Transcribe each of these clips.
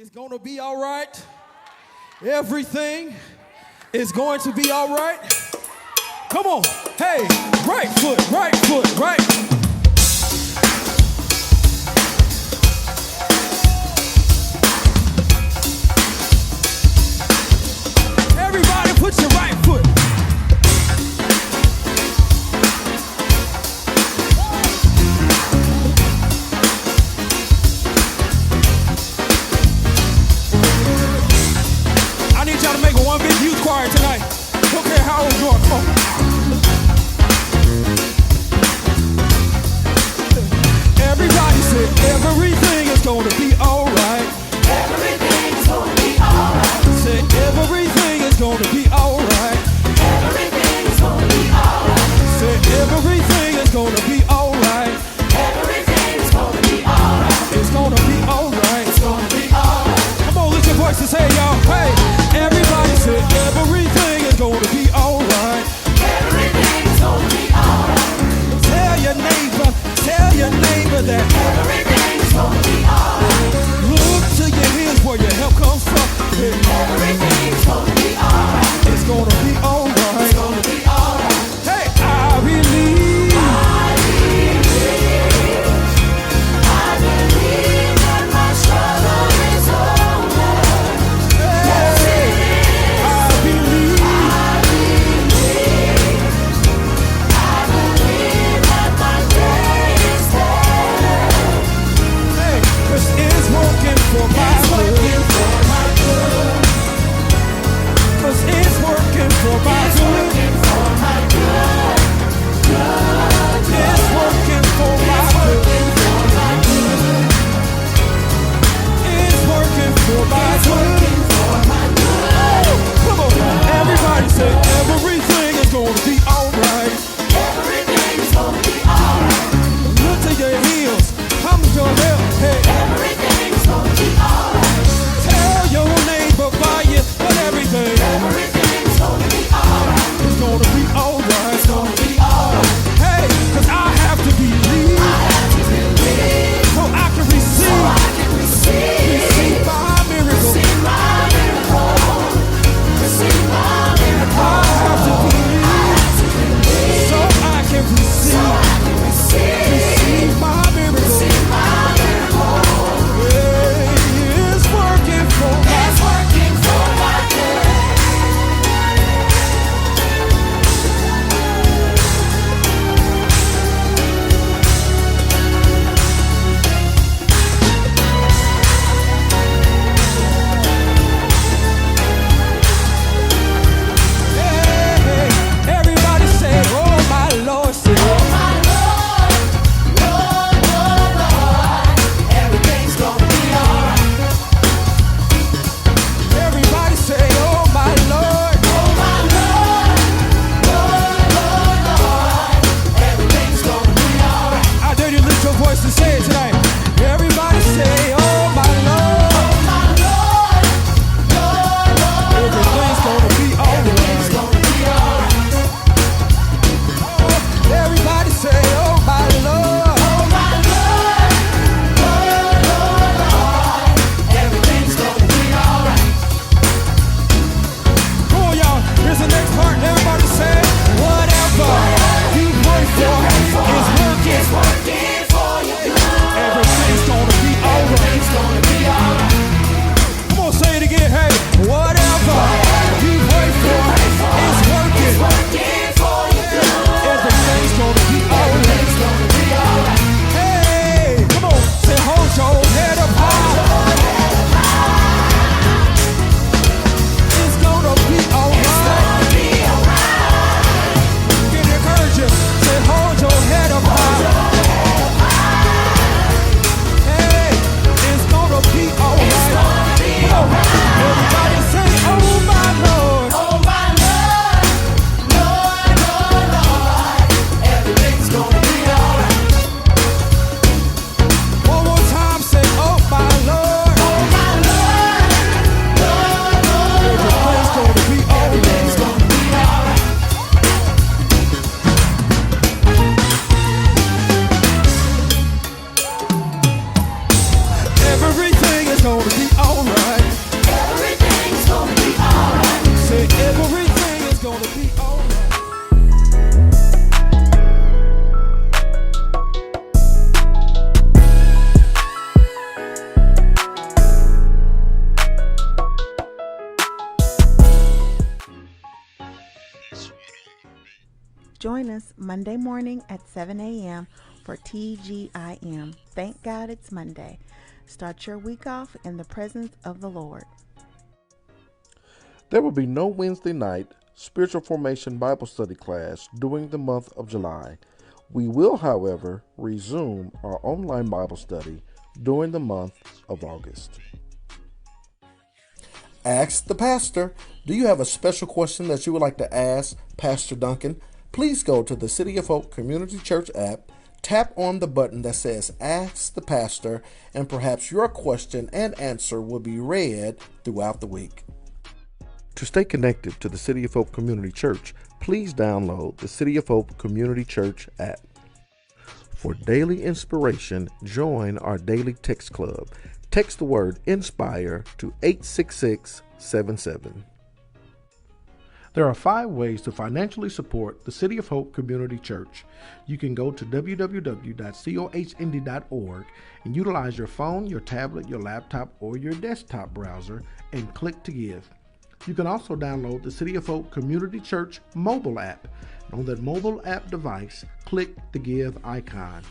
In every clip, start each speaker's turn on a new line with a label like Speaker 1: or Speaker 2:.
Speaker 1: It's gonna be all right. Everything is going to be all right. Come on. Hey, right foot, right foot, right. Everybody put your right foot. I need y'all to make one big youth choir tonight. Don't care how old you are. Come on. Everybody say everything is gonna be alright.
Speaker 2: Everything is gonna be alright.
Speaker 1: Say everything is gonna be alright.
Speaker 2: us Monday morning at 7 a.m. for TGIM. Thank God it's Monday. Start your week off in the presence of the Lord.
Speaker 3: There will be no Wednesday night spiritual formation Bible study class during the month of July. We will, however, resume our online Bible study during the month of August. Ask the Pastor. Do you have a special question that you would like to ask Pastor Duncan? Please go to the City of Hope Community Church app, tap on the button that says Ask the Pastor, and perhaps your question and answer will be read throughout the week. To stay connected to the City of Hope Community Church, please download the City of Hope Community Church app. For daily inspiration, join our daily text club. Text the word INSPIRE to 86677. There are 5 ways to financially support the City of Hope Community Church. You can go to www.cohindy.org and utilize your phone, your tablet, your laptop, or your desktop browser and click to give. You can also download the City of Hope Community Church mobile app. On that mobile app device, click the Give icon.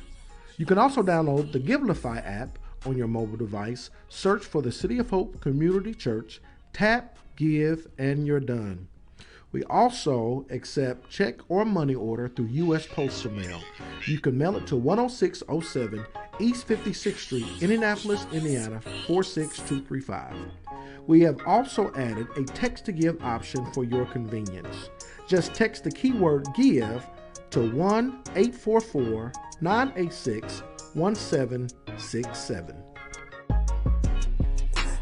Speaker 3: You can also download the Givelify app on your mobile device, search for the City of Hope Community Church, tap, give, and you're done. We also accept check or money order through U.S. Postal Mail. You can mail it to 10607 East 56th Street, Indianapolis, Indiana, 46235. We have also added a text to give option for your convenience. Just text the keyword give to 1-844-986-1767.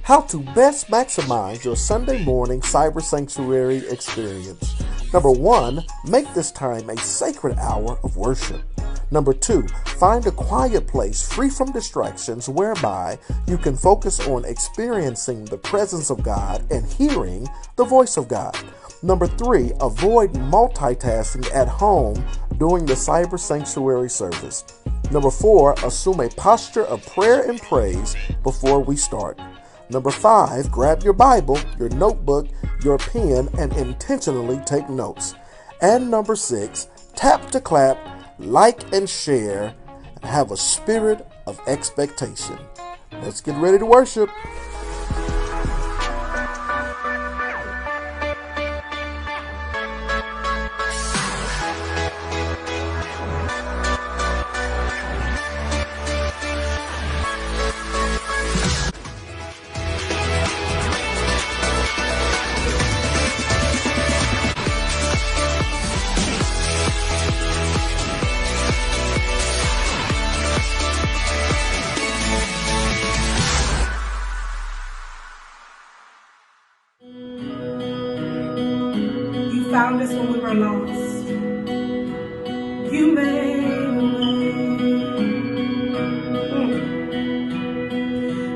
Speaker 3: How to best maximize your Sunday morning cyber sanctuary experience. Number 1, make this time a sacred hour of worship. Number 2, find a quiet place free from distractions whereby you can focus on experiencing the presence of God and hearing the voice of God. Number 3, avoid multitasking at home during the cyber sanctuary service. Number 4, assume a posture of prayer and praise before we start. Number 5, grab your Bible, your notebook, your pen, and intentionally take notes. And number 6, tap to clap, like and share, and have a spirit of expectation. Let's get ready to worship.
Speaker 4: Found us when we were lost. You made a way.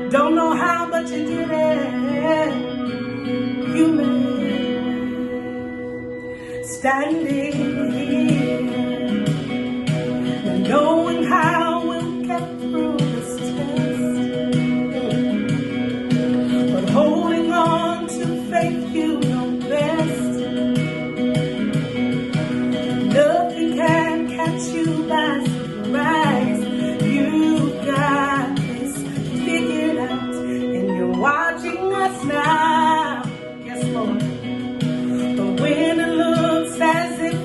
Speaker 4: Don't know how, but you did it. You made a way. Standing here, not knowing how we'll get through this test, but holding on to faith you know best. Nothing can catch you by surprise. You got this figured out, and you're watching us now. Yes, Lord. But when it looks as if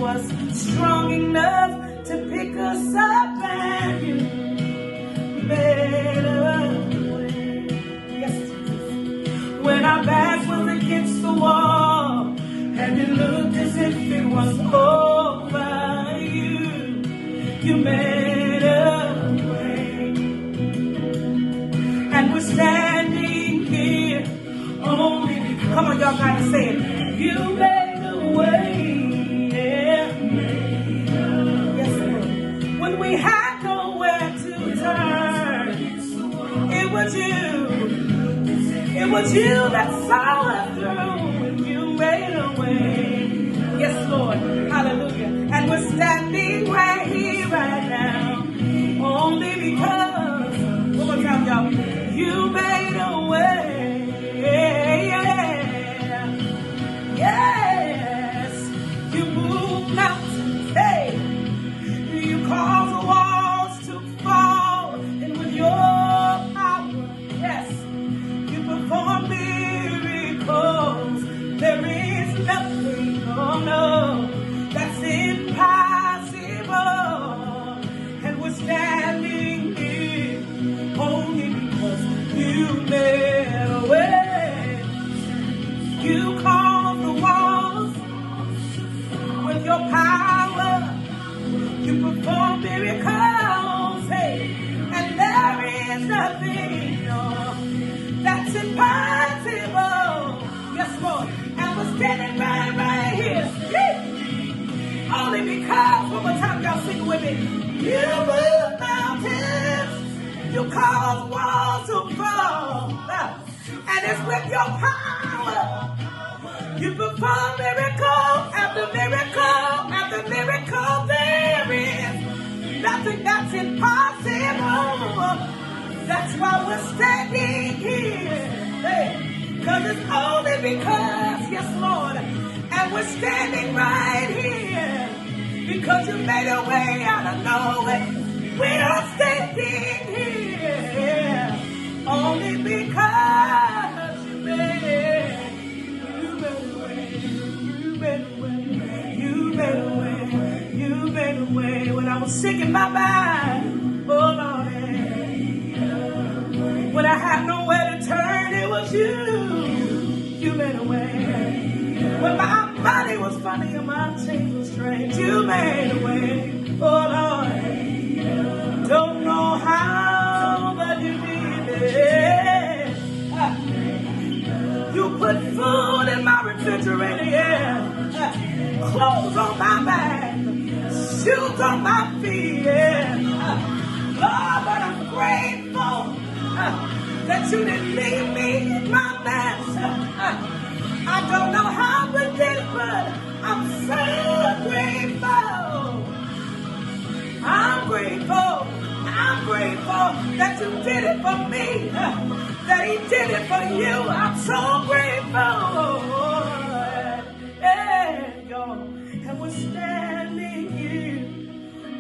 Speaker 4: was strong enough to pick us up, and you made a way. Yes, Jesus. When our back was against the wall, and it looked as if it was over, you made a way. And we're standing here only because, come on, y'all gotta say it. You made a way. Yeah. Yes, Lord. When we had nowhere to turn, it was you. It was you that saw us through, and you made a way. Yes, Lord. Hallelujah. And we're standing right here, right now, only because, one more time, y'all, you made a way. Yes. You move mountains. Hey. You cause the walls to fall, and with your power, yes, you perform miracles. There is nothing, oh no, that's impossible. And we're standing here only because you made a way. You cause the walls with your power. You perform miracles, hey, and there is nothing, no, that's impossible. Yes, Lord, and we're standing right here, only because, one more time, y'all sing with me. You move mountains, you cause walls to fall, and it's with your power. You perform miracle after miracle after miracle. There is nothing that's impossible. That's why we're standing here. Because it's only because, yes, Lord, and we're standing right here because you made a way out of no way. We are standing here only because you made it. You made a way when I was sick in my mind. Oh Lord, when I had nowhere to turn, it was you. You made a way. When my body was funny and my chains were strange, you made a way. Oh Lord, don't know how, but you did it. You put food in my refrigerator, yeah. Clothes on my back, shoes on my feet, yeah. Lord, but I'm grateful that you didn't leave me in my mess. I don't know how we did it, but I'm so grateful. I'm grateful that you did it for me, that he did it for you. I'm so grateful. Yeah, y'all. And we're standing here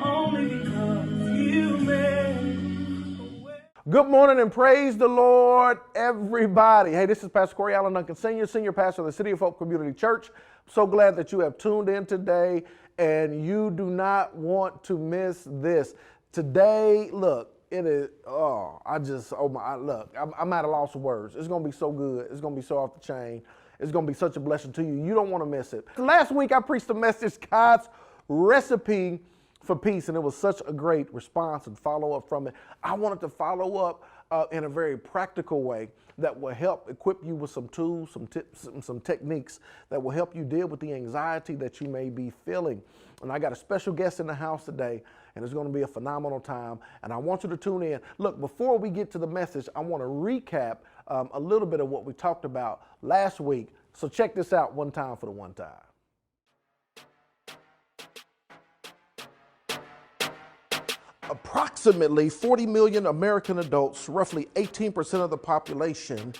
Speaker 4: only because you made a way.
Speaker 3: Good morning and praise the Lord, everybody. Hey, this is Pastor Corey Allen Duncan, Senior Pastor of the City of Hope Community Church. I'm so glad that you have tuned in today, and you do not want to miss this. Today, look, it is, look, I'm at a loss of words. It's going to be so good. It's going to be so off the chain. It's going to be such a blessing to you. You don't want to miss it. Last week, I preached a message, God's Recipe for Peace, and it was such a great response and follow-up from it. I wanted to follow up in a very practical way that will help equip you with some tools, some tips, some techniques that will help you deal with the anxiety that you may be feeling. And I got a special guest in the house today, and it's going to be a phenomenal time, and I want you to tune in. Look, before we get to the message, I want to recap a little bit of what we talked about last week. So check this out one time for the one time. Approximately 40 million American adults, roughly 18% of the population,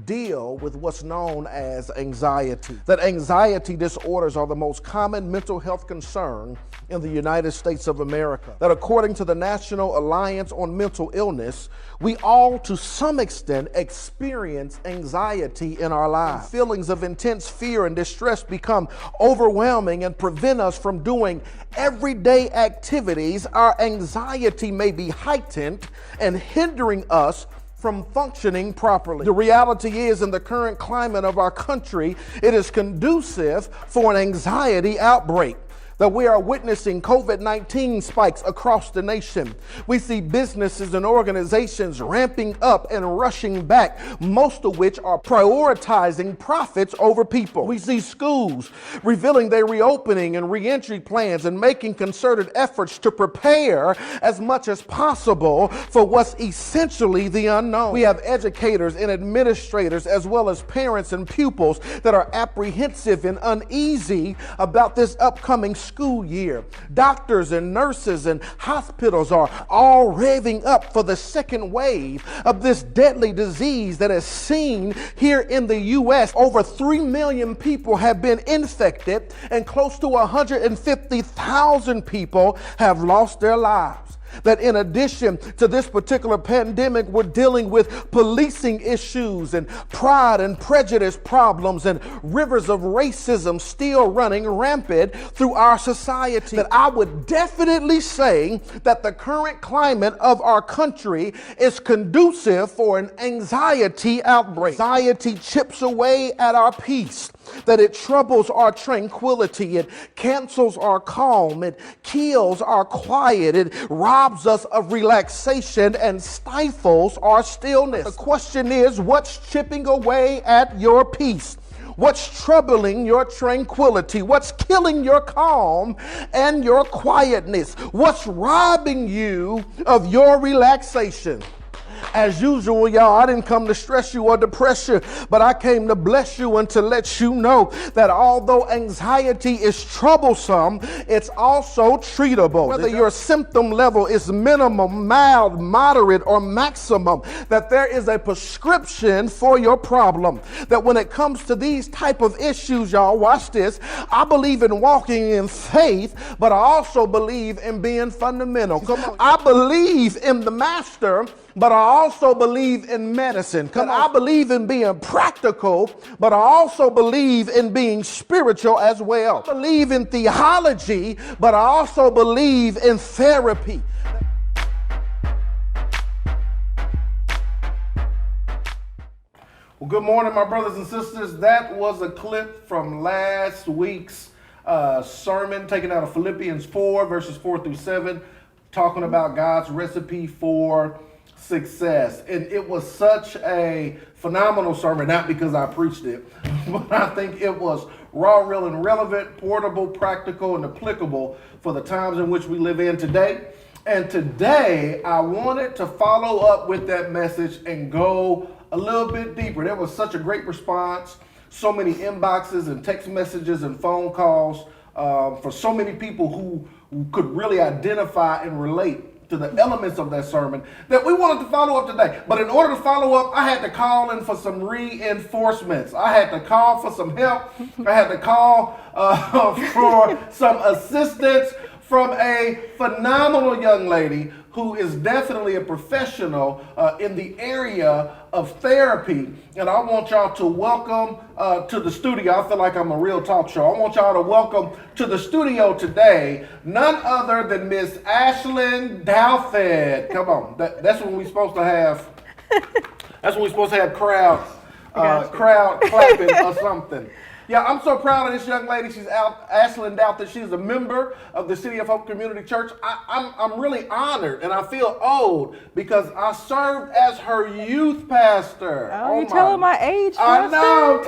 Speaker 3: deal with what's known as anxiety. That anxiety disorders are the most common mental health concern in the United States of America. That according to the National Alliance on Mental Illness, we all to some extent experience anxiety in our lives. Feelings of intense fear and distress become overwhelming and prevent us from doing everyday activities. Our anxiety may be heightened and hindering us from functioning properly. The reality is, in the current climate of our country, it is conducive for an anxiety outbreak. That we are witnessing COVID-19 spikes across the nation. We see businesses and organizations ramping up and rushing back, most of which are prioritizing profits over people. We see schools revealing their reopening and reentry plans and making concerted efforts to prepare as much as possible for what's essentially the unknown. We have educators and administrators as well as parents and pupils that are apprehensive and uneasy about this upcoming school year. Doctors and nurses and hospitals are all revving up for the second wave of this deadly disease that is seen here in the U.S. Over 3 million people have been infected and close to 150,000 people have lost their lives. That in addition to this particular pandemic, we're dealing with policing issues and pride and prejudice problems and rivers of racism still running rampant through our society. That I would definitely say that the current climate of our country is conducive for an anxiety outbreak. Anxiety chips away at our peace. That it troubles our tranquility, it cancels our calm, it kills our quiet, it robs us of relaxation and stifles our stillness. The question is, what's chipping away at your peace? What's troubling your tranquility? What's killing your calm and your quietness? What's robbing you of your relaxation? As usual, y'all, I didn't come to stress you or depress you, but I came to bless you and to let you know that although anxiety is troublesome, it's also treatable. Whether your symptom level is minimum, mild, moderate, or maximum, that there is a prescription for your problem. That when it comes to these type of issues, y'all, watch this, I believe in walking in faith, but I also believe in being fundamental. Come on. I believe in the master, but I also believe in medicine. I believe in being practical, but I also believe in being spiritual as well. I believe in theology, but I also believe in therapy. Well, good morning, my brothers and sisters. That was a clip from last week's sermon taken out of Philippians 4, verses 4 through 7, talking about God's recipe for success. And it was such a phenomenal sermon, not because I preached it, but I think it was raw, real, and relevant, portable, practical, and applicable for the times in which we live in today. And today, I wanted to follow up with that message and go a little bit deeper. There was such a great response, so many inboxes and text messages and phone calls for so many people who could really identify and relate to the elements of that sermon that we wanted to follow up today. But in order to follow up, I had to call in for some reinforcements. I had to call for some help. I had to call for some assistance from a phenomenal young lady who is definitely a professional in the area of therapy. And I want y'all to welcome to the studio. I feel like I'm a real talk show. I want y'all to welcome to the studio today none other than Miss Ashlyn Douthed. Come on, that's when we're supposed to have. That's when we're supposed to have crowd clapping or something. Yeah, I'm so proud of this young lady. She's Ashlyn Douthed. She's a member of the City of Hope Community Church. I'm really honored, and I feel old because I served as her youth pastor.
Speaker 5: Oh, you telling my age,
Speaker 3: I know,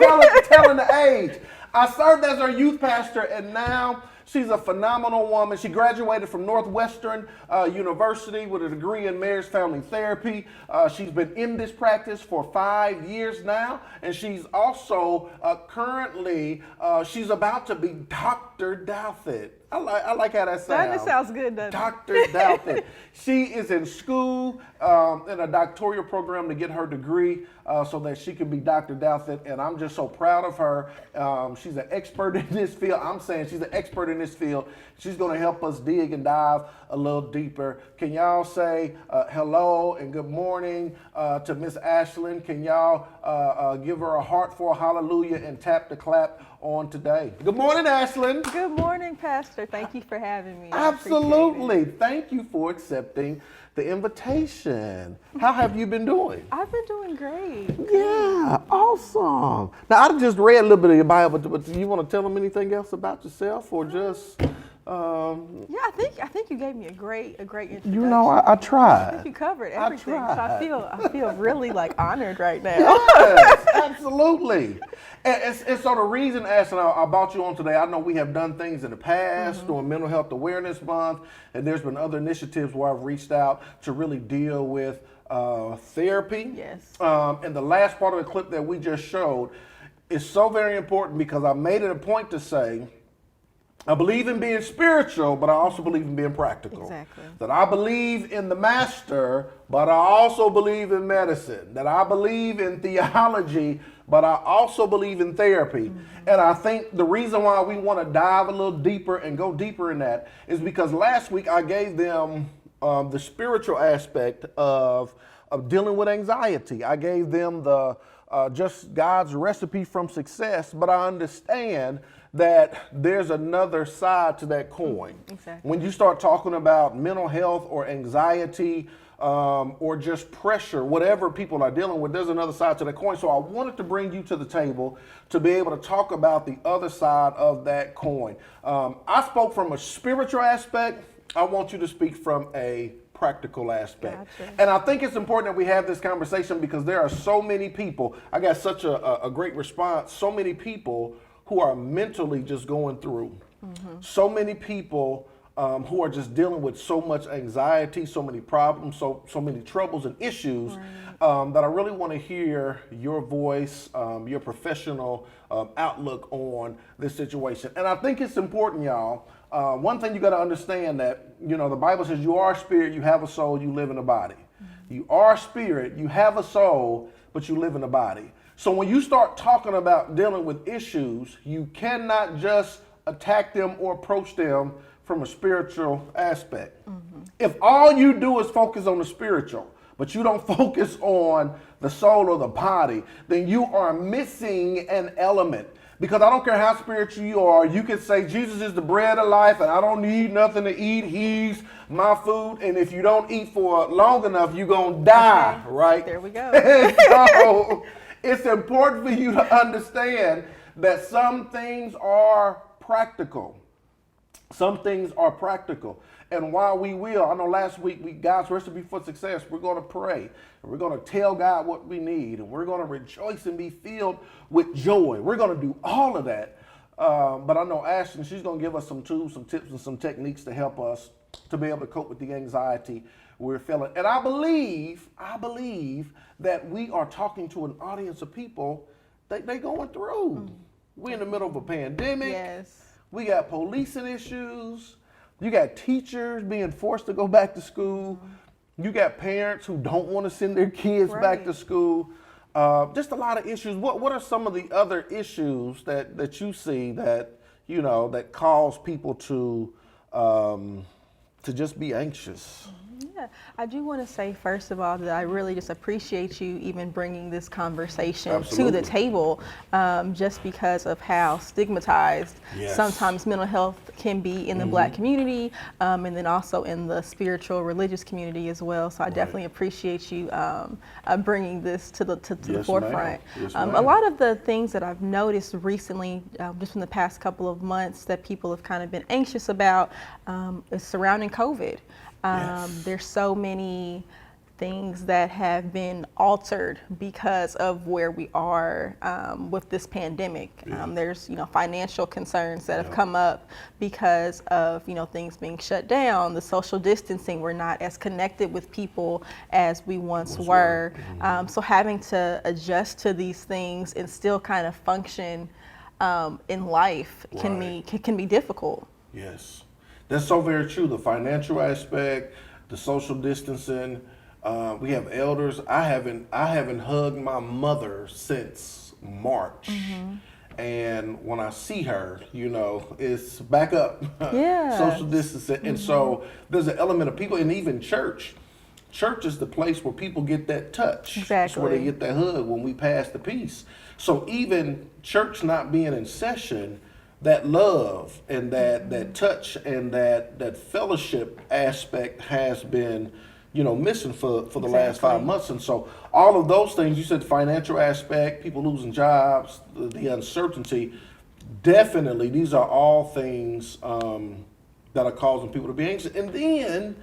Speaker 3: telling the age. I served as her youth pastor, and now she's a phenomenal woman. She graduated from Northwestern University with a degree in marriage family therapy. She's been in this practice for 5 years now, and she's also currently, she's about to be Dr. Douthit. I like how that sounds.
Speaker 5: That sounds good, doesn't it?
Speaker 3: Dr. Douthit. She is in school in a doctoral program to get her degree so that she can be Dr. Douthit, and I'm just so proud of her. She's an expert in this field. I'm saying she's an expert in this field. She's going to help us dig and dive a little deeper. Can y'all say hello and good morning to Miss Ashlyn? Can y'all give her a heart for a hallelujah and tap the clap on today? Good morning, Ashlyn.
Speaker 5: Good morning, Pastor. Thank you for having me. I appreciate
Speaker 3: Absolutely.
Speaker 5: it.
Speaker 3: Thank you for accepting the invitation. How have you been doing?
Speaker 5: I've been doing great.
Speaker 3: Yeah, awesome. Now, I just read a little bit of your Bible, but do you want to tell them anything else about yourself or just...
Speaker 5: Yeah, I think you gave me a great introduction.
Speaker 3: You know, I tried.
Speaker 5: I think you covered everything. So
Speaker 3: tried.
Speaker 5: I feel really like honored right now.
Speaker 3: Yes, absolutely. And so the reason, Ashton, I brought you on today, I know we have done things in the past during Mental Health Awareness Month, and there's been other initiatives where I've reached out to really deal with therapy.
Speaker 5: Yes.
Speaker 3: And the last part of the clip that we just showed is so very important because I made it a point to say, I believe in being spiritual, but I also believe in being practical.
Speaker 5: Exactly.
Speaker 3: That I believe in the master, but I also believe in medicine. That I believe in theology, but I also believe in therapy. And I think the reason why we want to dive a little deeper and go deeper in that is because last week I gave them the spiritual aspect of dealing with anxiety. I gave them the just God's recipe from success, but I understand that there's another side to that coin.
Speaker 5: Exactly.
Speaker 3: When you start talking about mental health or anxiety or just pressure, whatever people are dealing with, there's another side to that coin. So I wanted to bring you to the table to be able to talk about the other side of that coin. I spoke from a spiritual aspect. I want you to speak from a practical aspect.
Speaker 5: Gotcha.
Speaker 3: And I think it's important that we have this conversation because there are so many people, I got such a great response, so many people who are mentally just going through. So many people who are just dealing with so much anxiety, so many problems, so many troubles and issues that I really want to hear your voice, your professional outlook on this situation. And I think it's important, y'all. One thing you got to understand that, you know, the Bible says you are a spirit, you have a soul, you live in a body. You are a spirit, you have a soul, but you live in a body. So when you start talking about dealing with issues, you cannot just attack them or approach them from a spiritual aspect. If all you do is focus on the spiritual, but you don't focus on the soul or the body, then you are missing an element. Because I don't care how spiritual you are, you can say Jesus is the bread of life and I don't need nothing to eat, he's my food, and if you don't eat for long enough, you're going to die, right?
Speaker 5: There we go.
Speaker 3: So it's important for you to understand that some things are practical. Some things are practical. And while we will, I know last week, God's recipe for success, we're going to pray. And we're going to tell God what we need. And we're going to rejoice and be filled with joy. We're going to do all of that. But I know Ashton, she's going to give us some tools, some tips, and some techniques to help us to be able to cope with the anxiety we're feeling. And I believe that we are talking to an audience of people that they're going through. We're in the middle of a pandemic.
Speaker 5: Yes.
Speaker 3: We got policing issues. You got teachers being forced to go back to school. You got parents who don't want to send their kids back to school. Just a lot of issues. What are some of the other issues that you see that, you know, that cause people to just be anxious?
Speaker 5: Yeah, I do want to say, first of all, that I really just appreciate you even bringing this conversation to the table, just because of how stigmatized sometimes mental health can be in the Black community, and then also in the spiritual, religious community as well. So I definitely appreciate you bringing this to the forefront.
Speaker 3: Yes,
Speaker 5: a lot of the things that I've noticed recently, just in the past couple of months, that people have kind of been anxious about is surrounding COVID. There's so many things that have been altered because of where we are with this pandemic. There's, you know, financial concerns that have come up because of, you know, things being shut down, the social distancing. We're not as connected with people as we once were. So having to adjust to these things and still kind of function in life can be difficult.
Speaker 3: Yes, that's so very true. The financial aspect, the social distancing. We have elders. I haven't hugged my mother since March. And when I see her, it's back up.
Speaker 5: Yeah.
Speaker 3: Social distancing. And so there's an element of people, and even church. Church is the place where people get that touch.
Speaker 5: Exactly.
Speaker 3: It's where they get that hug when we pass the peace. So even church not being in session, that love and that touch and that fellowship aspect has been missing for the last 5 months. And so all of those things, you said the financial aspect, people losing jobs, the uncertainty, definitely these are all things that are causing people to be anxious. And then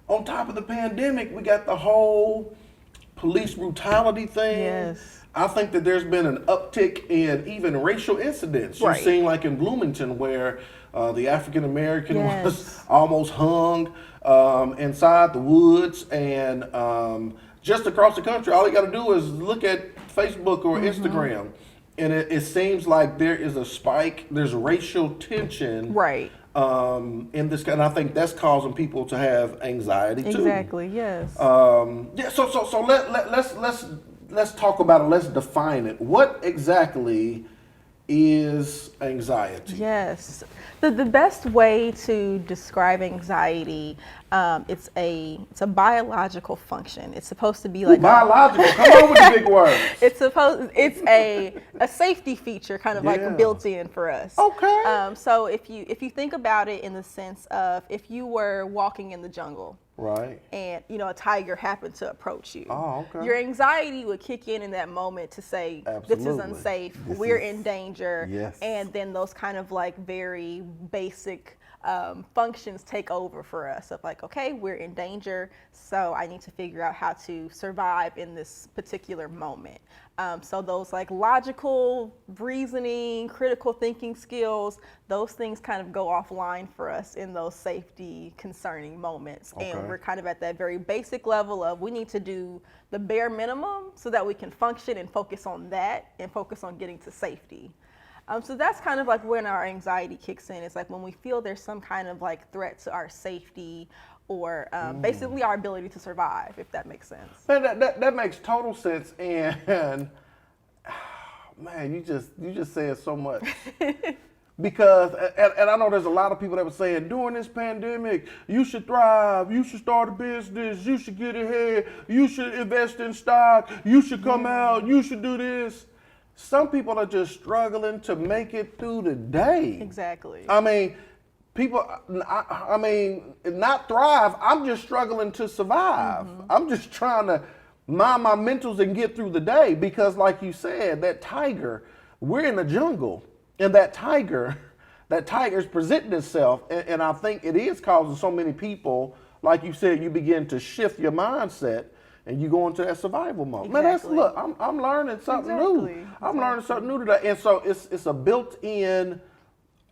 Speaker 3: on top of the pandemic, we got the whole police brutality thing.
Speaker 5: Yes.
Speaker 3: I think that there's been an uptick in even racial incidents. You've seen like in Bloomington where the African American was almost hung inside the woods, and just across the country, all you got to do is look at Facebook or Instagram, and it seems like there is a spike. There's racial tension, in this, and I think that's causing people to have anxiety too.
Speaker 5: Exactly. Yes.
Speaker 3: So let's talk about it. Let's define it. What exactly is anxiety?
Speaker 5: Yes. The best way to describe anxiety, it's a biological function. It's supposed to be like
Speaker 3: biological. Come on with the big words.
Speaker 5: It's a safety feature, kind of like built in for us.
Speaker 3: Okay.
Speaker 5: So if you think about it in the sense of if you were walking in the jungle.
Speaker 3: Right.
Speaker 5: And a tiger happened to approach you.
Speaker 3: Oh, okay.
Speaker 5: Your anxiety would kick in that moment to say, this is unsafe, we're in danger.
Speaker 3: Yes.
Speaker 5: And then those kind of like very basic functions take over for us of like, okay, we're in danger, so I need to figure out how to survive in this particular moment. So those like logical reasoning, critical thinking skills, those things kind of go offline for us in those safety concerning moments.
Speaker 3: Okay.
Speaker 5: And we're kind of at that very basic level of we need to do the bare minimum so that we can function and focus on that and focus on getting to safety. So that's kind of like when our anxiety kicks in. It's like when we feel there's some kind of like threat to our safety or basically our ability to survive, if that makes sense.
Speaker 3: Man, that makes total sense. And man, you just said so much. Because, and I know there's a lot of people that were saying, during this pandemic, you should thrive, you should start a business, you should get ahead, you should invest in stock, you should come out, you should do this. Some people are just struggling to make it through the day.
Speaker 5: Exactly.
Speaker 3: I mean, people, I mean, not thrive, I'm just struggling to survive. I'm just trying to mind my mentals and get through the day because like you said, that tiger, we're in the jungle. And that tiger's presenting itself, and I think it is causing so many people, like you said, you begin to shift your mindset, and you go into that survival mode.
Speaker 5: Exactly.
Speaker 3: Man, I'm learning something new. I'm learning something new today, and so it's a built-in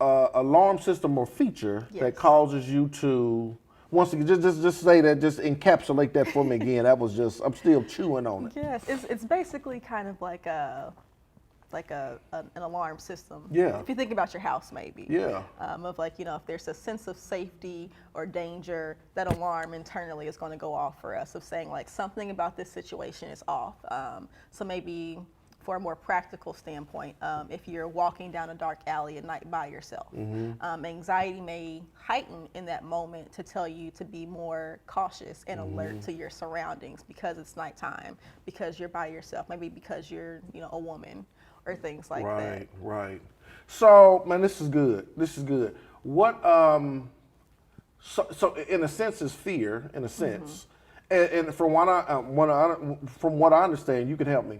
Speaker 3: alarm system or feature that causes you to. Once again, just say that, just encapsulate that for me again. That was just, I'm still chewing on it.
Speaker 5: Yes, it's basically kind of like an alarm system.
Speaker 3: Yeah.
Speaker 5: If you think about your house, maybe.
Speaker 3: Yeah.
Speaker 5: Of like, if there's a sense of safety or danger, that alarm internally is going to go off for us of saying like something about this situation is off. So maybe for a more practical standpoint, if you're walking down a dark alley at night by yourself, anxiety may heighten in that moment to tell you to be more cautious and alert to your surroundings because it's nighttime, because you're by yourself, maybe because you're, a woman. Or things like that.
Speaker 3: Right. So, man, this is good. What, so in a sense, is fear. In a sense, and from what I understand, you can help me.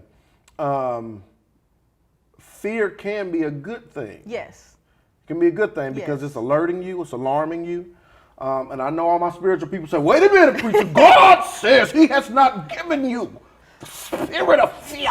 Speaker 3: Fear can be a good thing.
Speaker 5: Yes.
Speaker 3: It can be a good thing because it's alerting you, it's alarming you. And I know all my spiritual people say, "Wait a minute, preacher! God says He has not given you the spirit of fear."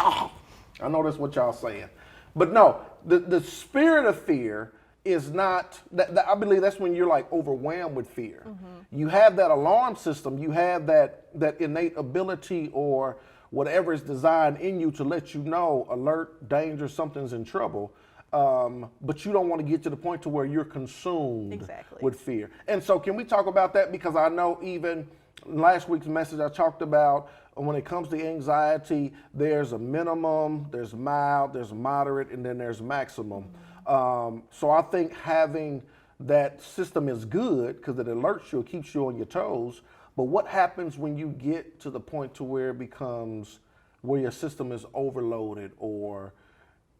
Speaker 3: I know that's what y'all saying. But no, the spirit of fear is not, I believe that's when you're like overwhelmed with fear. You have that alarm system, you have that innate ability or whatever is designed in you to let you know, alert, danger, something's in trouble. but you don't want to get to the point to where you're consumed
Speaker 5: Exactly.
Speaker 3: with fear. And so can we talk about that? Because I know even last week's message I talked about when it comes to anxiety, there's a minimum, there's mild, there's moderate, and then there's maximum. So I think having that system is good because it alerts you, it keeps you on your toes. But what happens when you get to the point to where it becomes where your system is overloaded, or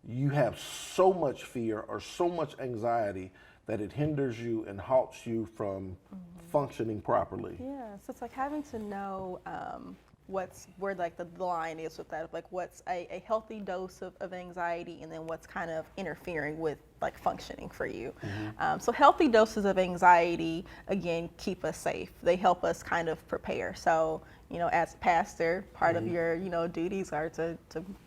Speaker 3: you have so much fear or so much anxiety that it hinders you and halts you from functioning properly?
Speaker 5: Yeah, so it's like having to know where like the line is with that, like what's a healthy dose of anxiety, and then what's kind of interfering with like functioning for you. So healthy doses of anxiety, again, keep us safe. They help us kind of prepare. So, you know, as a pastor, part of your, you know, duties are to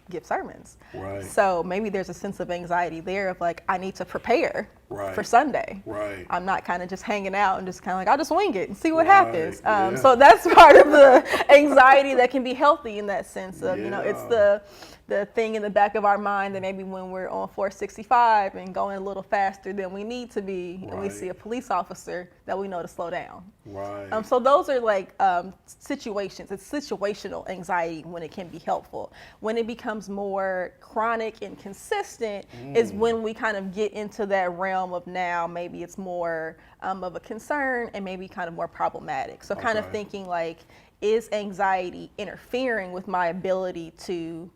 Speaker 5: give sermons.
Speaker 3: Right.
Speaker 5: So maybe there's a sense of anxiety there of like, I need to prepare
Speaker 3: Right.
Speaker 5: for Sunday.
Speaker 3: Right.
Speaker 5: I'm not kind of just hanging out and just kind of like, I'll just wing it and see what
Speaker 3: Right.
Speaker 5: happens.
Speaker 3: Yeah.
Speaker 5: So that's part of the anxiety that can be healthy in that sense of, you know, it's the thing in the back of our mind that maybe when we're on 465 and going a little faster than we need to be, and we
Speaker 3: Right.
Speaker 5: see a police officer, that we know to slow down.
Speaker 3: Right.
Speaker 5: So those are like situations. It's situational anxiety when it can be helpful. When it becomes more chronic and consistent is when we kind of get into that realm of now maybe it's more of a concern and maybe kind of more problematic. So kind of
Speaker 3: Okay.
Speaker 5: thinking like, is anxiety interfering with my ability to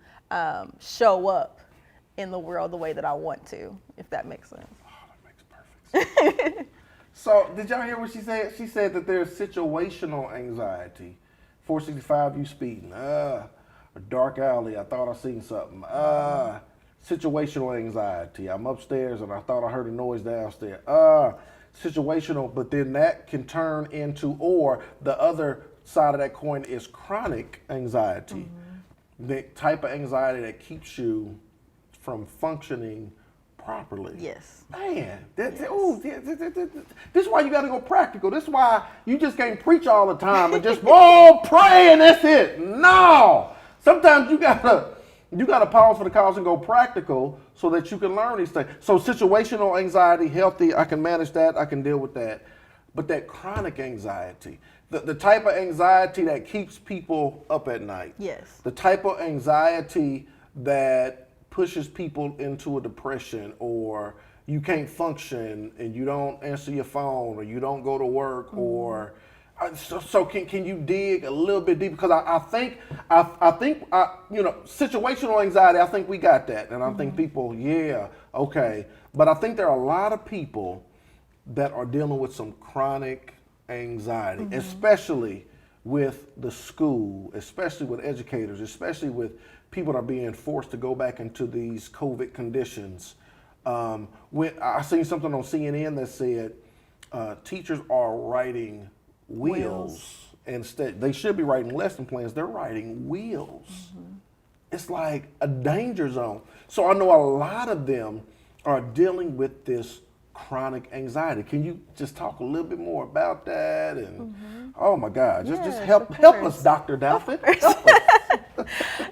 Speaker 5: show up in the world the way that I want to, if that makes sense?
Speaker 3: That makes perfect sense. So, did y'all hear what she said? She said that there's situational anxiety. 465, you speeding. A dark alley, I thought I seen something. Situational anxiety. I'm upstairs and I thought I heard a noise downstairs. Situational, but then that can turn into, or the other side of that coin is chronic anxiety. The type of anxiety that keeps you from functioning properly.
Speaker 5: Yes.
Speaker 3: Man, this is why you got to go practical. This is why you just can't preach all the time and just pray and that's it. No, sometimes you gotta pause for the cause and go practical so that you can learn these things. So situational anxiety, healthy, I can manage that, I can deal with that. But that chronic anxiety, the type of anxiety that keeps people up at night.
Speaker 5: Yes.
Speaker 3: The type of anxiety that pushes people into a depression, or you can't function and you don't answer your phone, or you don't go to work, or so can you dig a little bit deeper? Because I think you know, situational anxiety, I think we got that, and I think people, yeah, okay, but I think there are a lot of people that are dealing with some chronic anxiety, especially with the school, especially with educators, especially with people that are being forced to go back into these COVID conditions. When I seen something on CNN that said teachers are writing wheels instead. They should be writing lesson plans. They're writing wheels. It's like a danger zone. So I know a lot of them are dealing with this chronic anxiety. Can you just talk a little bit more about that? And oh my God, just
Speaker 5: Yes,
Speaker 3: help
Speaker 5: of
Speaker 3: us,
Speaker 5: course.
Speaker 3: Dr. Dalton.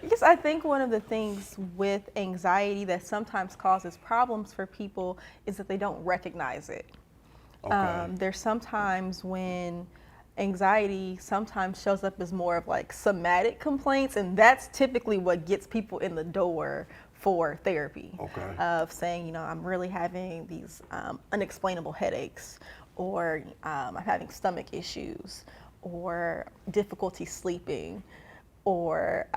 Speaker 5: Yes, I think one of the things with anxiety that sometimes causes problems for people is that they don't recognize it.
Speaker 3: Okay.
Speaker 5: There's sometimes when anxiety sometimes shows up as more of like somatic complaints, and that's typically what gets people in the door for therapy.
Speaker 3: Okay.
Speaker 5: Of saying, you know, I'm really having these unexplainable headaches, or I'm having stomach issues, or difficulty sleeping, or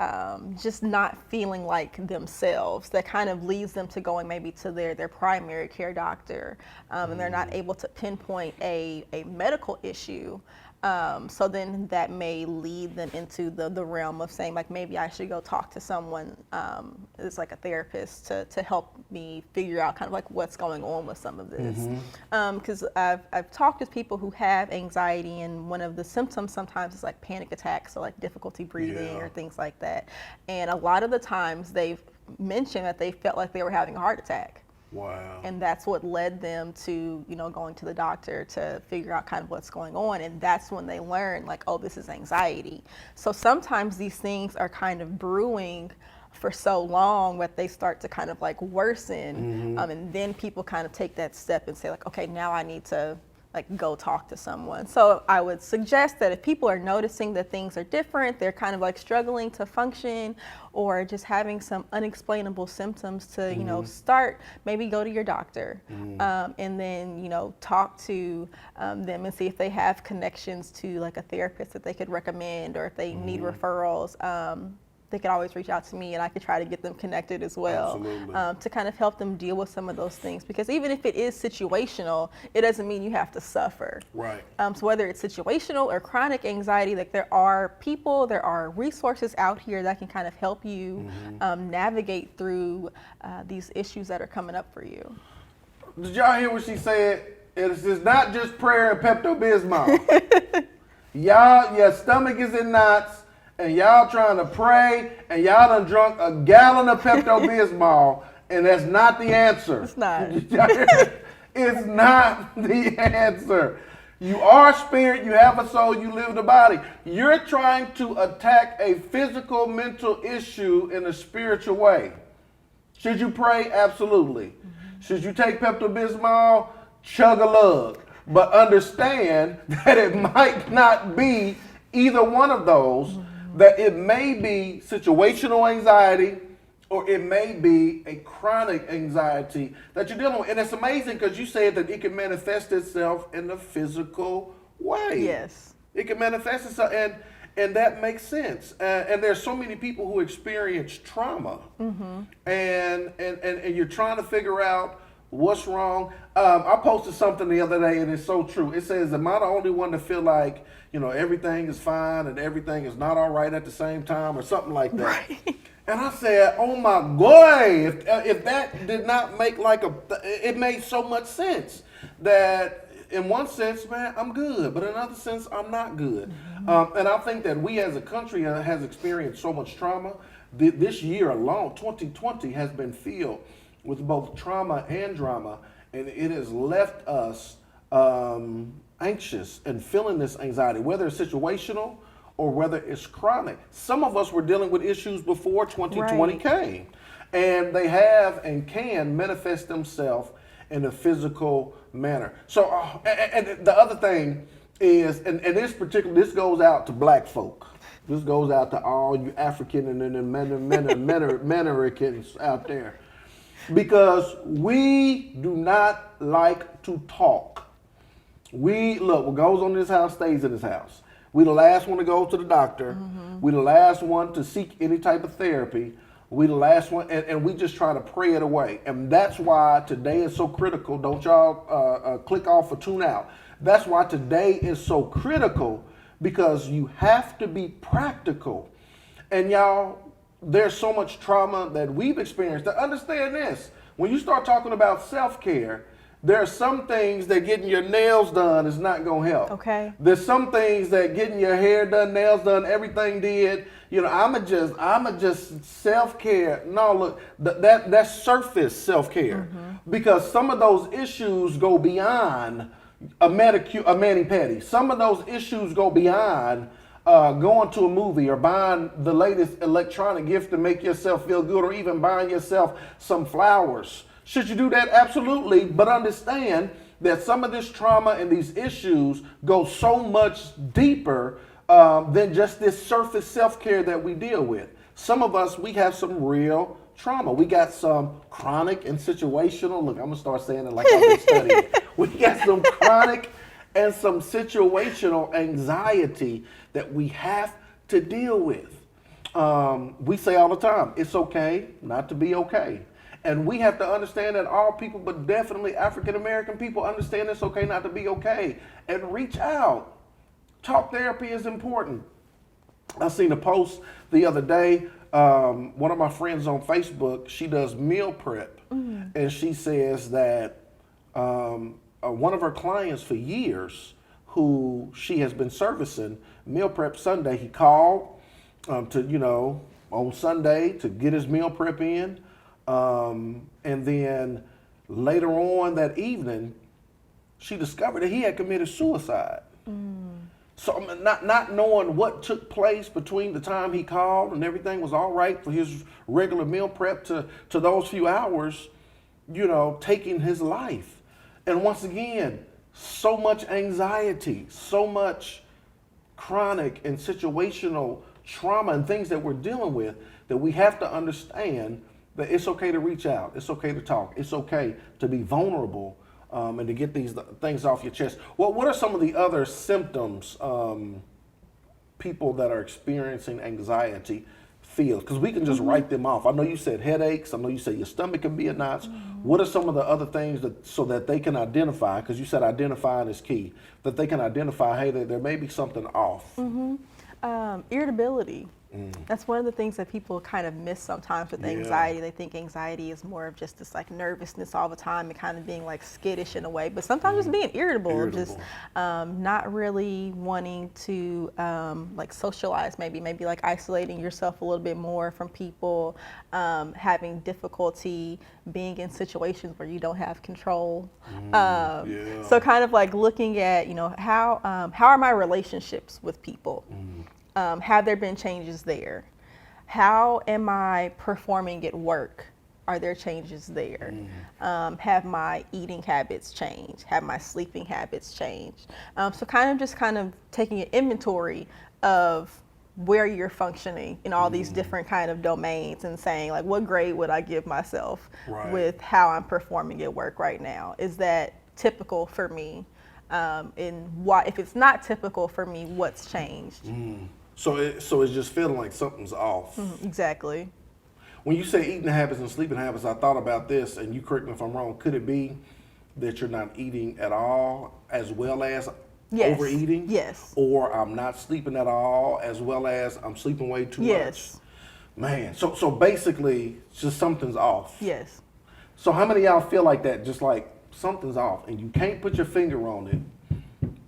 Speaker 5: just not feeling like themselves. That kind of leads them to going maybe to their primary care doctor, and they're not able to pinpoint a medical issue. So then that may lead them into the realm of saying, like, maybe I should go talk to someone, it's like a therapist, to help me figure out kind of like what's going on with some of this. Because I've talked with people who have anxiety, and one of the symptoms sometimes is like panic attacks, or like difficulty breathing or things like that. And a lot of the times they've mentioned that they felt like they were having a heart attack.
Speaker 3: Wow.
Speaker 5: And that's what led them to, you know, going to the doctor to figure out kind of what's going on. And that's when they learn, like, oh, this is anxiety. So sometimes these things are kind of brewing for so long that they start to kind of like worsen. And then people kind of take that step and say like, okay, now I need to like go talk to someone. So I would suggest that if people are noticing that things are different, they're kind of like struggling to function or just having some unexplainable symptoms to, you know, start, maybe go to your doctor and then, you know, talk to them and see if they have connections to like a therapist that they could recommend, or if they need referrals. They could always reach out to me and I could try to get them connected as well to kind of help them deal with some of those things. Because even if it is situational, it doesn't mean you have to suffer.
Speaker 3: Right.
Speaker 5: So whether it's situational or chronic anxiety, like there are people, there are resources out here that can kind of help you navigate through these issues that are coming up for you.
Speaker 6: Did y'all hear what she said? It's not just prayer and Pepto-Bismol. Y'all, your stomach is in knots, and y'all trying to pray, and y'all done drunk a gallon of Pepto-Bismol, and that's not the answer.
Speaker 5: It's not.
Speaker 6: It's not the answer. You are spirit, you have a soul, you live in the body. You're trying to attack a physical, mental issue in a spiritual way. Should you pray? Absolutely. Should you take Pepto-Bismol? Chug a lug. But understand that it might not be either one of those. That it may be situational anxiety, or it may be a chronic anxiety that you're dealing with. And it's amazing because you said that it can manifest itself in a physical way.
Speaker 5: Yes.
Speaker 6: It can manifest itself, and that makes sense. And there's so many people who experience trauma, and you're trying to figure out what's wrong. I posted something the other day, and it's so true. It says, am I the only one to feel like, you know, everything is fine and everything is not all right at the same time, or something like that?
Speaker 5: Right.
Speaker 6: And I said, oh my God, if that did not make it made so much sense that in one sense, man, I'm good, but in another sense, I'm not good. And I think that we as a country has experienced so much trauma. This year alone, 2020, has been filled with both trauma and drama, and it has left us anxious and feeling this anxiety, whether it's situational or whether it's chronic. Some of us were dealing with issues before 2020 came, and they have and can manifest themselves in a physical manner. So, and the other thing is, and this goes out to black folk. This goes out to all you African and Americans out there. Because we do not like to talk. What goes on in this house stays in this house. We the last one to go to the doctor. We the last one to seek any type of therapy. We the last one, and we just try to pray it away. And that's why today is so critical. Don't y'all click off or tune out. That's why today is so critical, because you have to be practical. And y'all, there's so much trauma that we've experienced. To understand this, when you start talking about self-care, there are some things that getting your nails done is not going to help.
Speaker 5: Okay.
Speaker 6: There's some things that getting your hair done, nails done, everything did. You know, I'ma just self-care. No, look, that's surface self-care, because some of those issues go beyond a mani-pedi. Some of those issues go beyond going to a movie or buying the latest electronic gift to make yourself feel good, or even buying yourself some flowers. Should you do that? Absolutely. But understand that some of this trauma and these issues go so much deeper than just this surface self-care that we deal with. Some of us, we have some real trauma. We got some chronic and situational. Look, I'm going to start saying it like I've been studying. We got some chronic and some situational anxiety that we have to deal with. We say all the time, it's okay not to be okay. And we have to understand that all people, but definitely African American people, understand it's okay not to be okay, and reach out. Talk therapy is important. I seen a post the other day. One of my friends on Facebook, she does meal prep, and she says that one of her clients for years, who she has been servicing, meal prep Sunday, he called on Sunday to get his meal prep in. And then later on that evening, she discovered that he had committed suicide. So not knowing what took place between the time he called and everything was all right for his regular meal prep to those few hours, taking his life. And once again, so much anxiety, so much chronic and situational trauma and things that we're dealing with, that we have to understand that it's okay to reach out. It's okay to talk. It's okay to be vulnerable and to get these things off your chest. What are some of the other symptoms people that are experiencing anxiety feel? Because we can just write them off. I know you said headaches. I know you said your stomach can be in knots. What are some of the other things so that they can identify, because you said identifying is key, that they can identify, hey, there may be something off?
Speaker 5: Irritability. That's one of the things that people kind of miss sometimes with anxiety. They think anxiety is more of just this like nervousness all the time and kind of being like skittish in a way, but sometimes just being irritable. Just not really wanting to like socialize, maybe like isolating yourself a little bit more from people, having difficulty being in situations where you don't have control. So kind of like looking at, how are my relationships with people? Have there been changes there? How am I performing at work? Are there changes there? Have my eating habits changed? Have my sleeping habits changed? So kind of taking an inventory of where you're functioning in all these different kind of domains and saying like, what grade would I give myself with how I'm performing at work right now? Is that typical for me? And why, if it's not typical for me, what's changed?
Speaker 6: So it's just feeling like something's off.
Speaker 5: Exactly.
Speaker 6: When you say eating habits and sleeping habits, I thought about this, and you correct me if I'm wrong. Could it be that you're not eating at all as well as overeating?
Speaker 5: Yes.
Speaker 6: Or I'm not sleeping at all as well as I'm sleeping way too much? Man, so basically, just something's off.
Speaker 5: Yes.
Speaker 6: So how many of y'all feel like that, just like something's off, and you can't put your finger on it,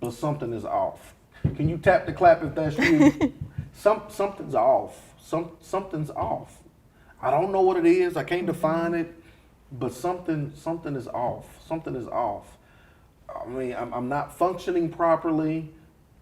Speaker 6: but something is off? Can you tap the clap if that's you? Something's off. Something's off. I don't know what it is. I can't define it, but something is off. Something is off. I mean, I'm not functioning properly.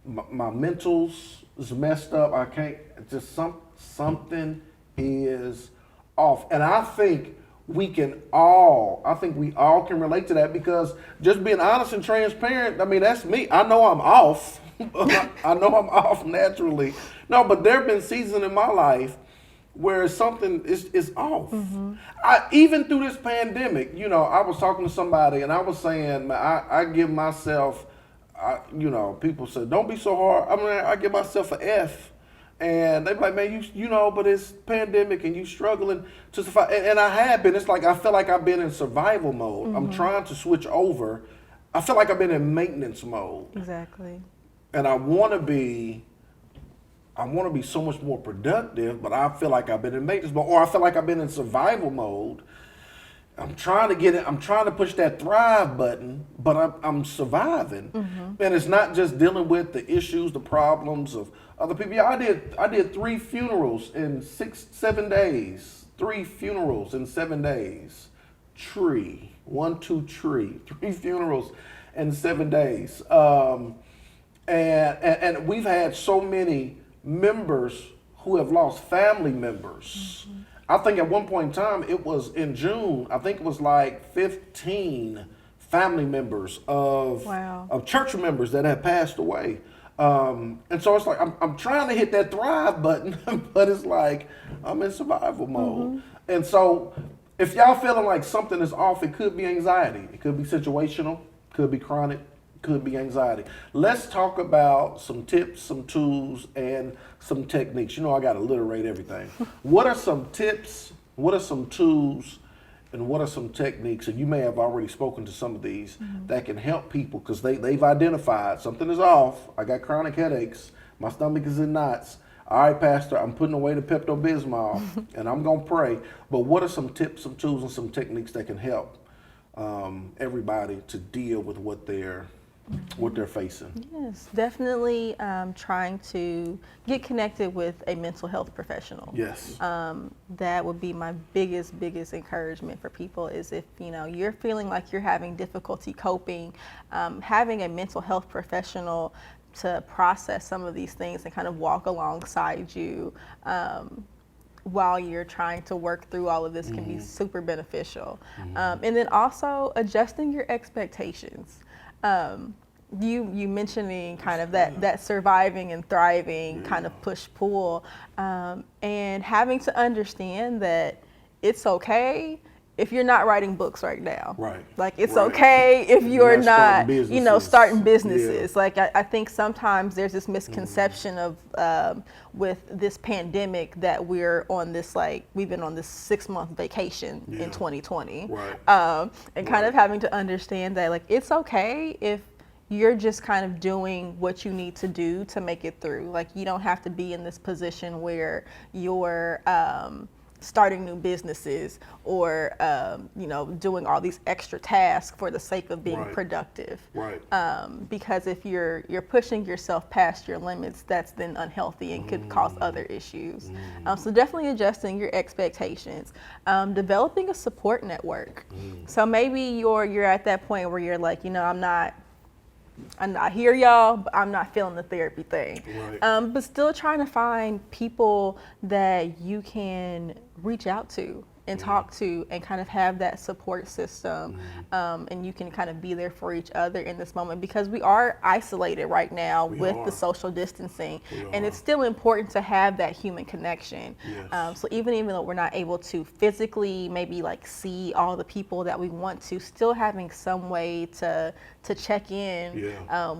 Speaker 6: My mental's is messed up. I can't. Just something is off, and I think we all can relate to that, because just being honest and transparent. I mean, that's me. I know I'm off. I know I'm off naturally. No, but there have been seasons in my life where something is off. Even through this pandemic, I was talking to somebody and I was saying, man, I give myself, people say, don't be so hard. I mean, I give myself an F. And they be like, man, but it's pandemic and you struggling to survive. And I have been. It's like I feel like I've been in survival mode. I'm trying to switch over. I feel like I've been in maintenance mode.
Speaker 5: Exactly.
Speaker 6: And I want to be so much more productive, but I feel like I've been in maintenance mode, or I feel like I've been in survival mode. I'm trying to get it. I'm trying to push that thrive button, but I'm surviving. And it's not just dealing with the issues, the problems of other people. Yeah, I did 3 funerals in 7 days. 3 funerals in 7 days. 3 funerals in 7 days. And we've had so many members who have lost family members. I think at one point in time, it was in June, I think it was like 15 family members of church members that had passed away. And so it's like, I'm trying to hit that thrive button, but it's like, I'm in survival mode. And so if y'all feeling like something is off, it could be anxiety. It could be situational, could be chronic, could be anxiety. Let's talk about some tips, some tools, and some techniques. I got to alliterate everything. What are some tips? What are some tools? And what are some techniques? And you may have already spoken to some of these that can help people, because they've identified something is off. I got chronic headaches. My stomach is in knots. All right, Pastor, I'm putting away the Pepto-Bismol and I'm going to pray. But what are some tips, some tools, and some techniques that can help everybody to deal with what they're facing?
Speaker 5: Yes, definitely trying to get connected with a mental health professional.
Speaker 6: Yes.
Speaker 5: That would be my biggest encouragement for people, is if you're feeling like you're having difficulty coping, having a mental health professional process some of these things and kind of walk alongside you while you're trying to work through all of this can be super beneficial. And then also adjusting your expectations. You mentioning kind of that surviving and thriving kind of push-pull, and having to understand that it's okay if you're not writing books right now.
Speaker 6: Right.
Speaker 5: Like it's
Speaker 6: Right.
Speaker 5: okay if you're not, starting
Speaker 6: Yeah.
Speaker 5: businesses. Like I think sometimes there's this misconception of with this pandemic that we're on this, like we've been on this 6-month vacation in 2020.
Speaker 6: Right.
Speaker 5: And kind of having to understand that like it's okay if you're just kind of doing what you need to do to make it through. Like you don't have to be in this position where you're starting new businesses or doing all these extra tasks for the sake of being productive.
Speaker 6: Right.
Speaker 5: Because if you're pushing yourself past your limits, that's then unhealthy and could cause other issues. So definitely adjusting your expectations, developing a support network. So maybe you're at that point where you're like, I'm not here, y'all, but I'm not feeling the therapy thing.
Speaker 6: Right.
Speaker 5: But still trying to find people that you can reach out to and talk to and kind of have that support system, and you can kind of be there for each other in this moment, because we are isolated right now with the social distancing, and it's still important to have that human connection. So even though we're not able to physically maybe like see all the people that we want to, still having some way to check in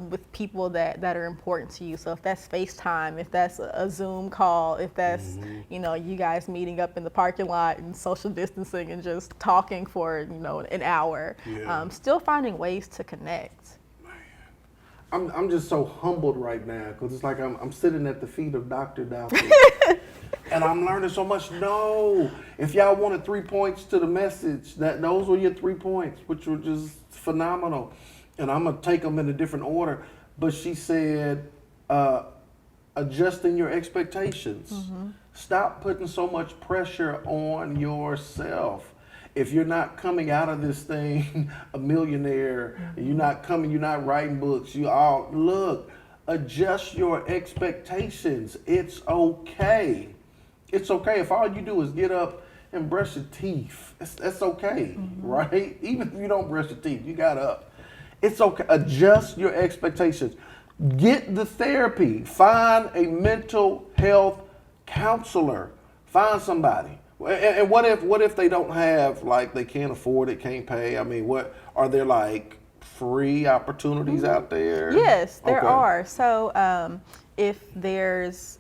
Speaker 5: with people that are important to you. So if that's FaceTime, if that's a Zoom call, if that's you guys meeting up in the parking lot and social distancing and just talking for an hour, still finding ways to connect.
Speaker 6: I'm just so humbled right now because it's like I'm sitting at the feet of Dr. Douthit. And I'm learning so much. No, if y'all wanted 3 points to the message, those were your 3 points, which were just phenomenal. And I'm gonna take them in a different order. But she said, adjusting your expectations. Stop putting so much pressure on yourself. If you're not coming out of this thing a millionaire, you're not writing books, adjust your expectations. It's okay. It's okay if all you do is get up and brush your teeth. That's okay, right? Even if you don't brush your teeth, you got up. It's okay. Adjust your expectations. Get the therapy. Find a mental health counselor. Find somebody. And what if they don't have, like, they can't afford it, can't pay? I mean, what are there, like, free opportunities out there?
Speaker 5: Yes, there are. So if there's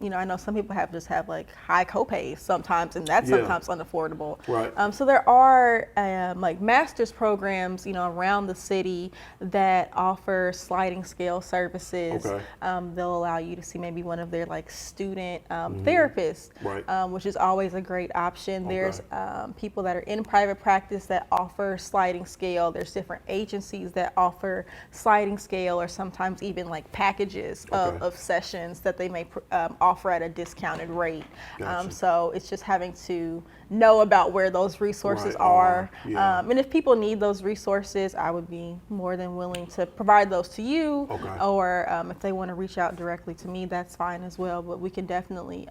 Speaker 5: I know some people have like high copays sometimes, and that's sometimes unaffordable.
Speaker 6: Right.
Speaker 5: So there are like master's programs, around the city that offer sliding scale services. They'll allow you to see maybe one of their like student therapists, which is always a great option. There's people that are in private practice that offer sliding scale. There's different agencies that offer sliding scale, or sometimes even like packages of sessions that they may offer at a discounted rate. So it's just having to know about where those resources are. And if people need those resources, I would be more than willing to provide those to you. Or if they want to reach out directly to me, that's fine as well. But we can definitely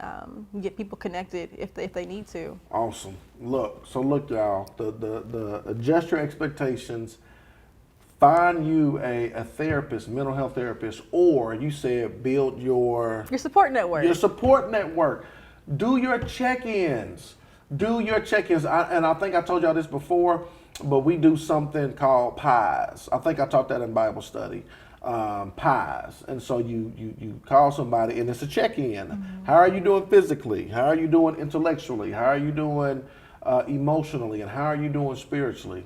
Speaker 5: get people connected if they need to.
Speaker 6: Awesome. Look, y'all, the adjust your expectations. Find you a therapist, mental health therapist, or you said build your
Speaker 5: support network.
Speaker 6: Your support network. Do your check-ins. And I think I told y'all this before, but we do something called pies. I think I taught that in Bible study. Pies. And so you call somebody, and it's a check-in. How are you doing physically? How are you doing intellectually? How are you doing emotionally? And how are you doing spiritually?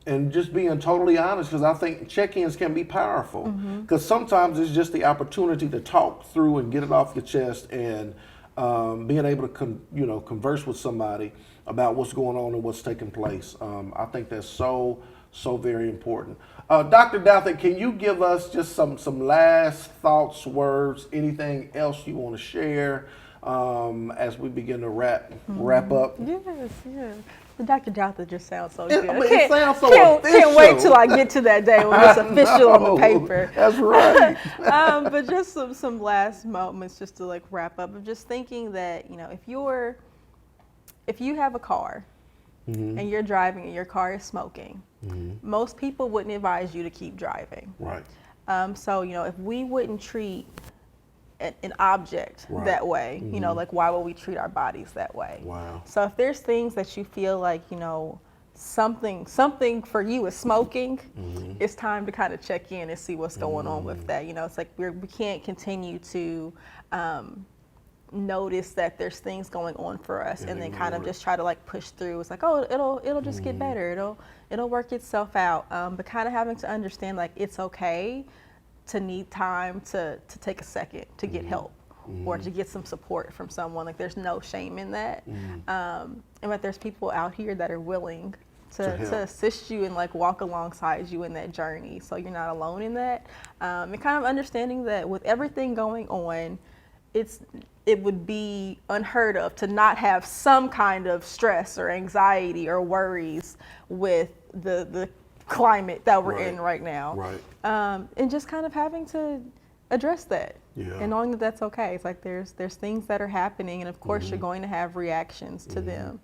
Speaker 6: And just being totally honest, because I think check-ins can be powerful. Because sometimes it's just the opportunity to talk through and get it off your chest, and being able to converse with somebody about what's going on and what's taking place. I think that's so very important. Dr. Douthit, can you give us just some last thoughts, words, anything else you want to share as we begin to wrap up?
Speaker 5: Yes. The Dr. Douthat just sounds so good.
Speaker 6: It sounds so
Speaker 5: Can't wait
Speaker 6: official.
Speaker 5: till I get to that day when it's official on the
Speaker 6: know.
Speaker 5: paper.
Speaker 6: That's right.
Speaker 5: But just some last moments just to like wrap up of just thinking that, you know, if you have a car and you're driving and your car is smoking, most people wouldn't advise you to keep driving.
Speaker 6: Right.
Speaker 5: So, you know, if we wouldn't treat an object that way, you know, like why would we treat our bodies that way?
Speaker 6: Wow.
Speaker 5: So if there's things that you feel like, you know, something for you is smoking, it's time to kind of check in and see what's going on with that. You know, it's like we can't continue to notice that there's things going on for us and then kind of just try to like push through. It's like, oh, it'll just get better. It'll work itself out. But kind of having to understand like it's okay to need time to take a second to get help or to get some support from someone. Like there's no shame in that. And that there's people out here that are willing to assist you and like walk alongside you in that journey. So you're not alone in that. And kind of understanding that with everything going on, it would be unheard of to not have some kind of stress or anxiety or worries with the climate that we're in right now.
Speaker 6: Right.
Speaker 5: And just kind of having to address that.
Speaker 6: Yeah.
Speaker 5: And knowing that that's okay. It's like there's things that are happening, and of course you're going to have reactions to them.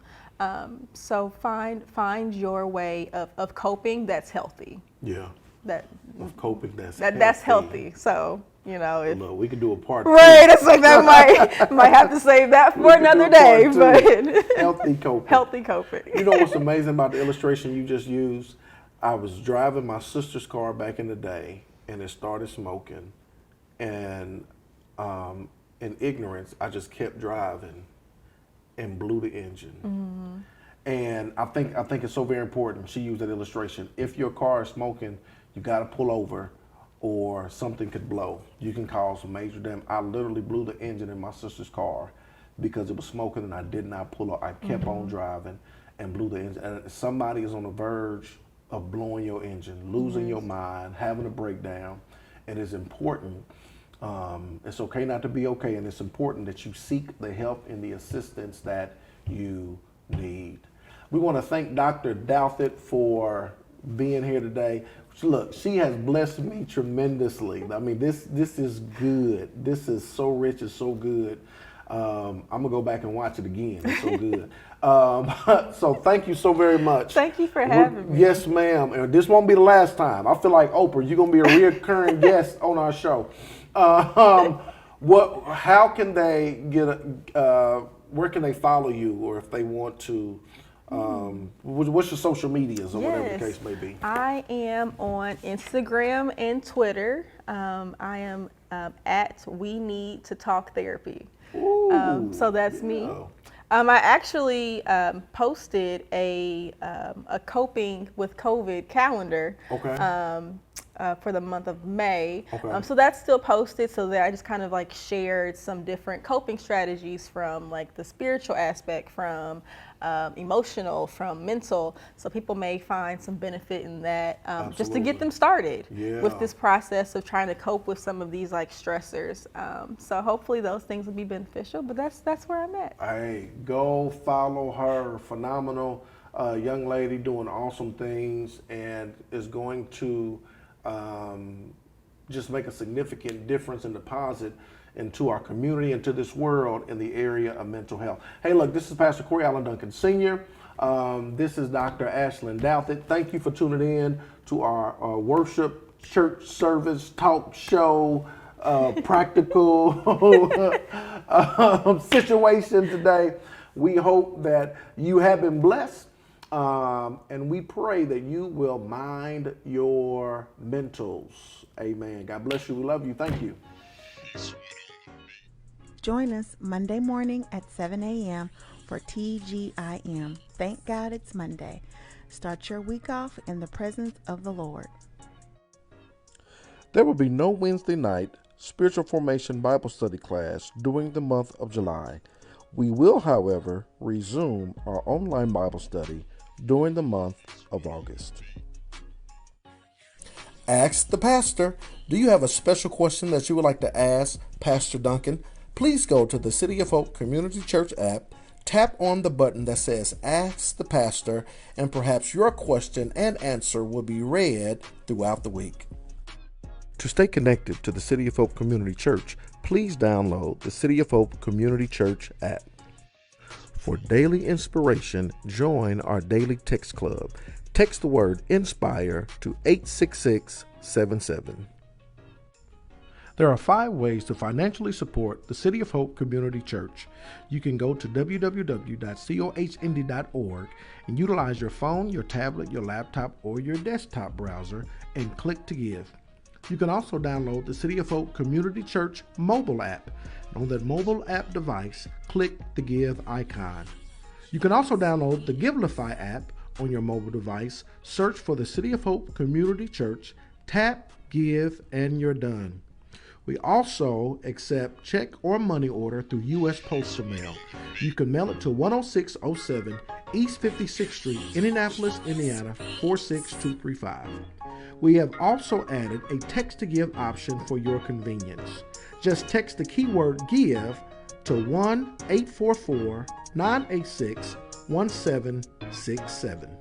Speaker 5: So find your way of coping that's healthy.
Speaker 6: Yeah. Of coping that's
Speaker 5: healthy. So, you know,
Speaker 6: Look, we could do a part two.
Speaker 5: Right, it's like that might have to save that for another day, but
Speaker 6: healthy coping.
Speaker 5: Healthy coping.
Speaker 6: You know what's amazing about the illustration you just used? I was driving my sister's car back in the day, and it started smoking, and in ignorance, I just kept driving and blew the engine. And I think it's so very important. She used that illustration. If your car is smoking, you got to pull over, or something could blow. You can cause some major damage. I literally blew the engine in my sister's car because it was smoking, and I did not pull up. I kept on driving and blew the engine. And somebody is on the verge of blowing your engine, losing your mind, having a breakdown, and it's important. It's okay not to be okay, and it's important that you seek the help and the assistance that you need. We want to thank Dr. Douthat for being here today. Look, she has blessed me tremendously. I mean, this is good. This is so rich, it's so good. I'm gonna go back and watch it again. It's so good. So thank you so very much.
Speaker 5: Thank you for having me.
Speaker 6: Yes, ma'am. And this won't be the last time. I feel like Oprah, you're gonna be a recurring guest on our show. How can they where can they follow you, or if they want to? What's your social medias or whatever the case may be?
Speaker 5: I am on Instagram and Twitter. I am at We Need to Talk Therapy. So that's me. I actually posted a coping with COVID calendar for the month of May. So that's still posted, so that I just kind of like shared some different coping strategies from like the spiritual aspect, from emotional, from mental. So people may find some benefit in that, just to get them started with this process of trying to cope with some of these like stressors. So hopefully those things will be beneficial, but that's where I'm at.
Speaker 6: Hey, go follow her. Phenomenal young lady doing awesome things, and is going to just make a significant difference and deposit into our community and to this world in the area of mental health. Hey, look, this is Pastor Corey Allen Duncan Sr. This is Dr. Ashlyn Douthat. Thank you for tuning in to our worship, church service, talk show, practical situation today. We hope that you have been blessed, and we pray that you will mind your mentals. Amen. God bless you. We love you. Thank you.
Speaker 2: Join us Monday morning at 7 a.m. for TGIM. Thank God it's Monday. Start your week off in the presence of the Lord.
Speaker 3: There will be no Wednesday night spiritual formation Bible study class during the month of July. We will, however, resume our online Bible study during the month of August. Ask the pastor. Do you have a special question that you would like to ask Pastor Duncan? Please go to the City of Hope Community Church app, Tap on the button that says Ask the Pastor, and perhaps your question and answer will be read throughout the week. To stay connected to the City of Hope Community Church, please download the City of Hope Community Church app. For daily inspiration, join our daily text club. Text the word INSPIRE to 86677. There are 5 ways to financially support the City of Hope Community Church. You can go to www.cohnd.org and utilize your phone, your tablet, your laptop, or your desktop browser and click to give. You can also download the City of Hope Community Church mobile app. On that mobile app device, click the give icon. You can also download the Givelify app on your mobile device. Search for the City of Hope Community Church, tap, give, and you're done. We also accept check or money order through U.S. Postal Mail. You can mail it to 10607 East 56th Street, Indianapolis, Indiana 46235. We have also added a text to give option for your convenience. Just text the keyword give to 1-844-986-1767.